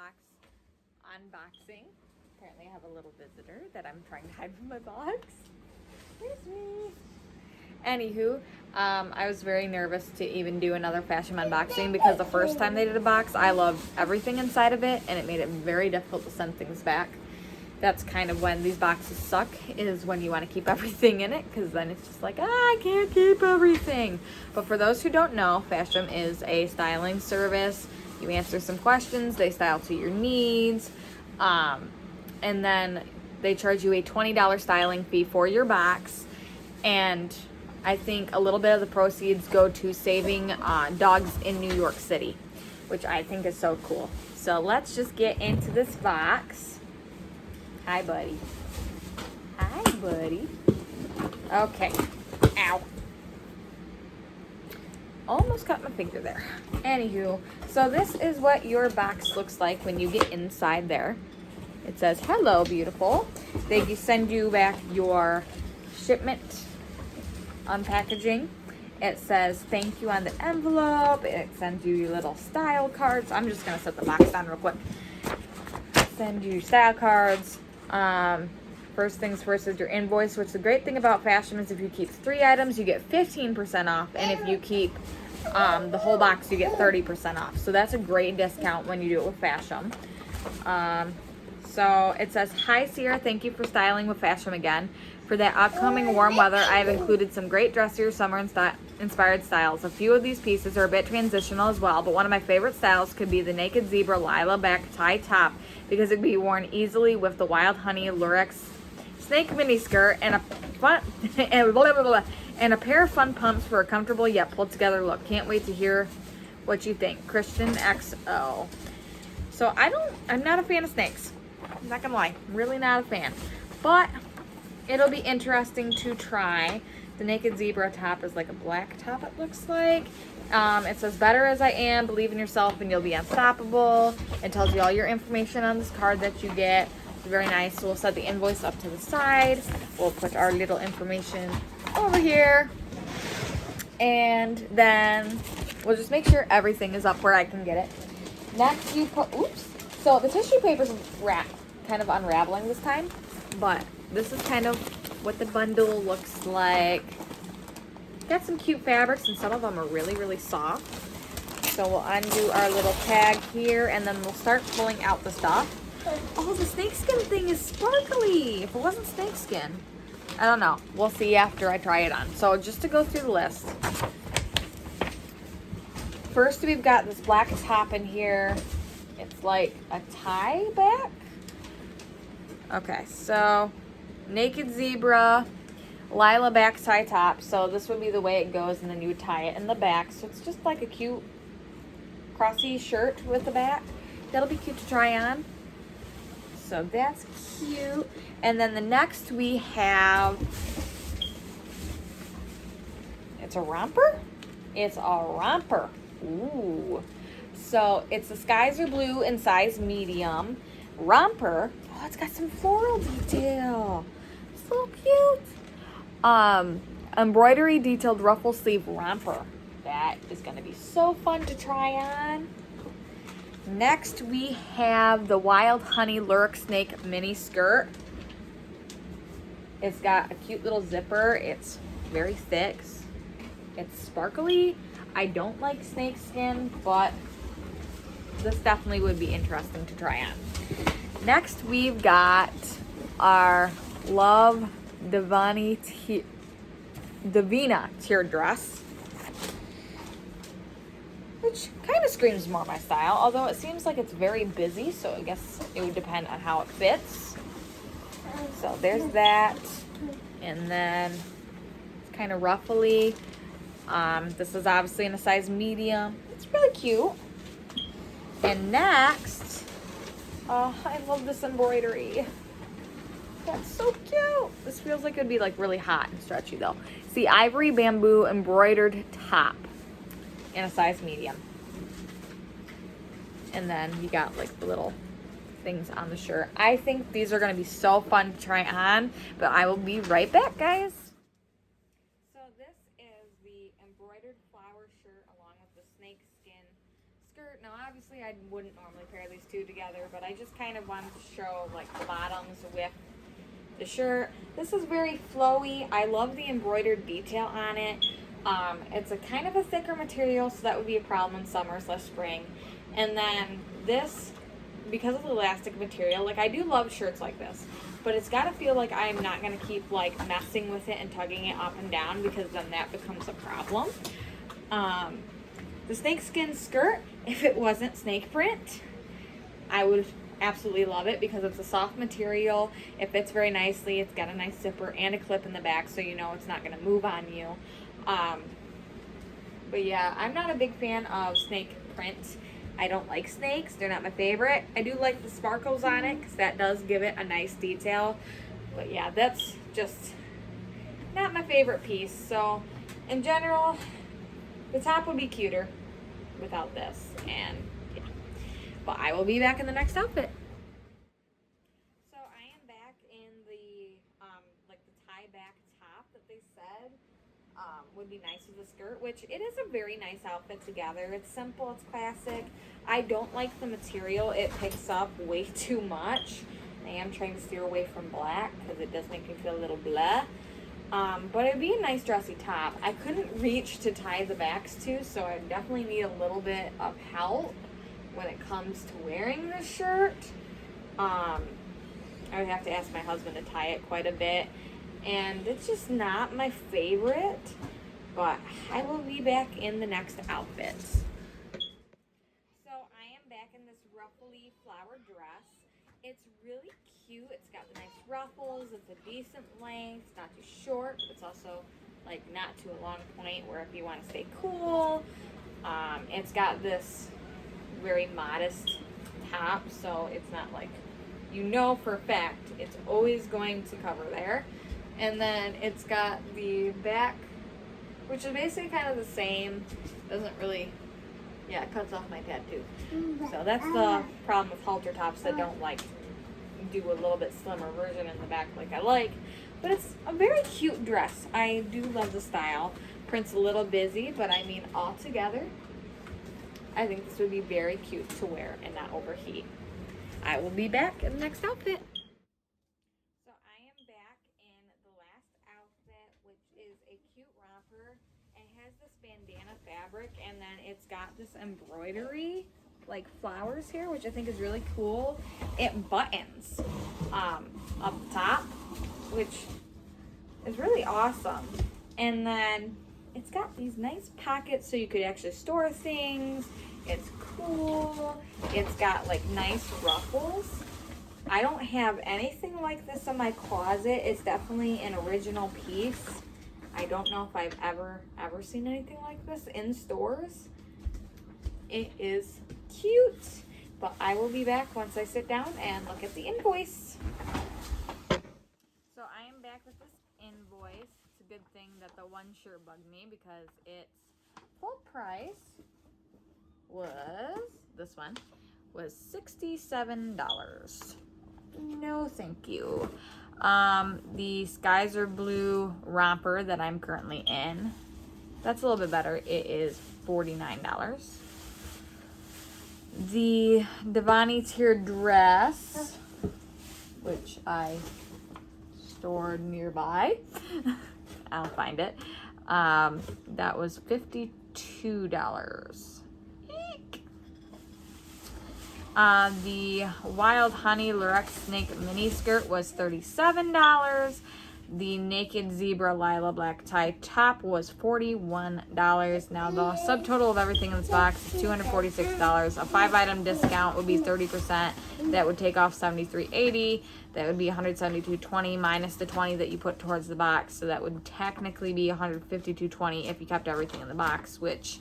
box unboxing. Apparently I have a little visitor that I'm trying to hide from my box. Here's me. Anywho, I was very nervous to even do another Fashom unboxing because the first time they did a box, I loved everything inside of it, and it made it very difficult to send things back. That's kind of when these boxes suck, is when you want to keep everything in it, because then it's just like, I can't keep everything. But for those who don't know, Fashom is a styling service. You answer some questions, they style to your needs, and then they charge you a $20 styling fee for your box, and I think a little bit of the proceeds go to saving dogs in New York City, which I think is so cool. So let's just get into this box. Hi, buddy. Hi, buddy. Okay. Ow. Almost cut my finger there. Anywho, so this is what your box looks like when you get inside there. It says, hello, beautiful. They send you back your shipment unpackaging. It says thank you on the envelope. It sends you your little style cards. I'm just going to set the box down real quick. Send you style cards. First things first is your invoice, which the great thing about Fashom is if you keep 3 items, you get 15% off, and if you keep the whole box, you get 30% off. So that's a great discount when you do it with Fashom. So it says, hi Sierra, thank you for styling with Fashom again. For that upcoming warm weather, I have included some great dressier summer inspired styles. A few of these pieces are a bit transitional as well, but one of my favorite styles could be the Naked Zebra Lila back tie top, because it can be worn easily with the Wild Honey Lurex snake mini skirt and a fun and a pair of fun pumps for a comfortable yet pulled together look. Can't wait to hear what you think. Christian XO. So I'm not a fan of snakes. I'm not gonna lie, I'm really not a fan. But it'll be interesting to try. The Naked Zebra top is like a black top, it looks like. It says, better as I am, believe in yourself and you'll be unstoppable. It tells you all your information on this card that you get. It's very nice. So we'll set the invoice up to the side. We'll put our little information over here. And then we'll just make sure everything is up where I can get it. Next you put, oops. So the tissue paper's kind of unraveling this time, but this is kind of what the bundle looks like. Got some cute fabrics, and some of them are really, really soft. So we'll undo our little tag here, and then we'll start pulling out the stuff. Oh, the snakeskin thing is sparkly. If it wasn't snakeskin, I don't know. We'll see after I try it on. So just to go through the list. First, we've got this black top in here. It's like a tie back. Okay, so Naked Zebra Lila back tie top. So this would be the way it goes, and then you would tie it in the back. So it's just like a cute crossy shirt with the back. That'll be cute to try on. So that's cute. And then the next we have, it's a romper? It's a romper. Ooh. So it's the skies are blue in size medium. Romper. Oh, it's got some floral detail. So cute. Embroidery detailed ruffle sleeve romper. That is going to be so fun to try on. Next we have the Wild Honey Lurex Snake mini skirt. It's got a cute little zipper. It's very thick. It's sparkly. I don't like snakeskin, but this definitely would be interesting to try on. Next we've got our Love Divina tier dress, which kind of screams more my style, although it seems like it's very busy, so I guess it would depend on how it fits. So there's that, and then it's kind of ruffly. This is obviously in a size medium. It's really cute. And next, oh, I love this embroidery. That's so cute. This feels like it would be like really hot and stretchy though. It's the ivory bamboo embroidered top in a size medium. And then you got like the little things on the shirt. I think these are going to be so fun to try on, but I will be right back, guys. So this is the embroidered flower shirt along with the snakeskin skirt. Now obviously I wouldn't normally pair these two together, but I just kind of wanted to show like the bottoms with the shirt. This is very flowy. I love the embroidered detail on it. It's a kind of a thicker material, so that would be a problem in summer/spring. And then this, because of the elastic material, like I do love shirts like this, but it's got to feel like I'm not going to keep like messing with it and tugging it up and down, because then that becomes a problem. The snakeskin skirt, if it wasn't snake print, I would absolutely love it, because it's a soft material. It fits very nicely. It's got a nice zipper and a clip in the back, so you know it's not going to move on you. But yeah, I'm not a big fan of snake print. I don't like snakes. They're not my favorite. I do like the sparkles on it, because that does give it a nice detail. But yeah, that's just not my favorite piece. So in general, the top would be cuter without this. And yeah, but I will be back in the next outfit. So I am back in the like the tie back top that they said would be nice with the skirt, which it is a very nice outfit together. It's simple, it's classic. I don't like the material. It picks up way too much. I am trying to steer away from black because it does make me feel a little blah. But it'd be a nice dressy top. I couldn't reach to tie the backs to, so I definitely need a little bit of help when it comes to wearing this shirt. I would have to ask my husband to tie it quite a bit, and it's just not my favorite, but I will be back in the next outfit. So I am back in this ruffly flower dress. It's really cute. It's got the nice ruffles. It's a decent length. It's not too short, but it's also like not to a long point where if you want to stay cool. It's got this very modest top, so it's not like, you know for a fact it's always going to cover there. And then it's got the back, which is basically kind of the same. Doesn't really, yeah, it cuts off my tattoo. So that's the problem with halter tops that don't like do a little bit slimmer version in the back like I like. But it's a very cute dress. I do love the style. Print's a little busy, but I mean all together, I think this would be very cute to wear and not overheat. I will be back in the next outfit. So I am back in the last outfit, which is a cute romper. It has this bandana fabric, and then it's got this embroidery, like flowers here, which I think is really cool. It buttons up the top, which is really awesome. And then it's got these nice pockets so you could actually store things. It's cool. It's got like nice ruffles. I don't have anything like this in my closet. It's definitely an original piece. I don't know if I've ever seen anything like this in stores. It is cute, but I will be back once I sit down and look at the invoice. So I am back with this invoice. It's a good thing that the one shirt bugged me, because its full price was, this one, was $67. No, thank you. The Skies Are Blue romper that I'm currently in, that's a little bit better. It is $49. The Devani Tier dress, which I stored nearby, I'll find it. That was $52. Eek. The Wild Honey Lurex Snake mini skirt was $37. The Naked Zebra Lila Black Tie top was $41. Now the subtotal of everything in this box is $246. A 5-item discount would be 30%. That would take off $73.80. That would be $172.20 minus the $20 that you put towards the box. So that would technically be $152.20 if you kept everything in the box, which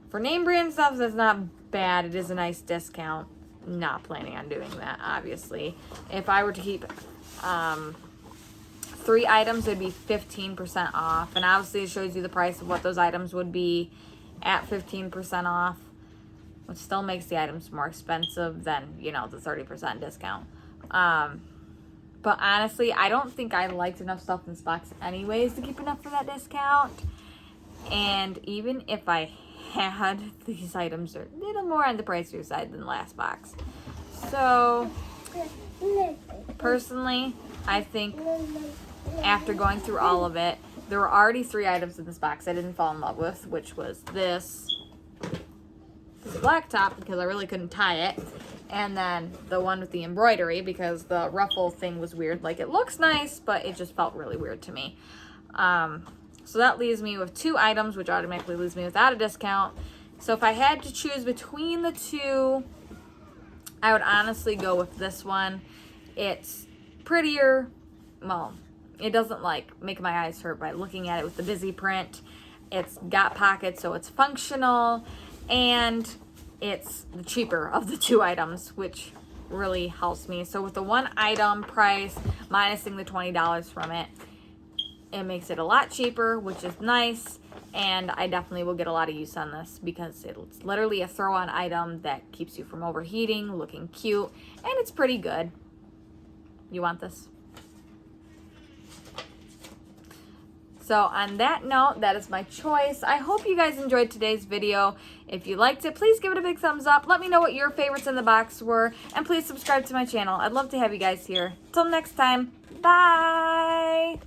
for name brand stuff, that's not bad. It is a nice discount. Not planning on doing that, obviously. If I were to keep 3 items, it'd be 15% off. And obviously it shows you the price of what those items would be at 15% off, which still makes the items more expensive than, you know, the 30% discount. But honestly, I don't think I liked enough stuff in this box anyways to keep enough for that discount. And even if I bad. These items are a little more on the pricier side than the last box. So, personally, I think after going through all of it, there were already 3 items in this box I didn't fall in love with, which was this black top because I really couldn't tie it, and then the one with the embroidery because the ruffle thing was weird. Like, it looks nice, but it just felt really weird to me. So that leaves me with 2 items, which automatically leaves me without a discount. So if I had to choose between the 2, I would honestly go with this one. It's prettier. Well, it doesn't like make my eyes hurt by looking at it with the busy print. It's got pockets, so it's functional, and it's the cheaper of the 2 items, which really helps me. So with the 1 item price minusing the $20 from it, it makes it a lot cheaper, which is nice, and I definitely will get a lot of use on this because it's literally a throw-on item that keeps you from overheating, looking cute, and it's pretty good. You want this? So on that note, that is my choice. I hope you guys enjoyed today's video. If you liked it, please give it a big thumbs up. Let me know what your favorites in the box were, and please subscribe to my channel. I'd love to have you guys here. Till next time, bye!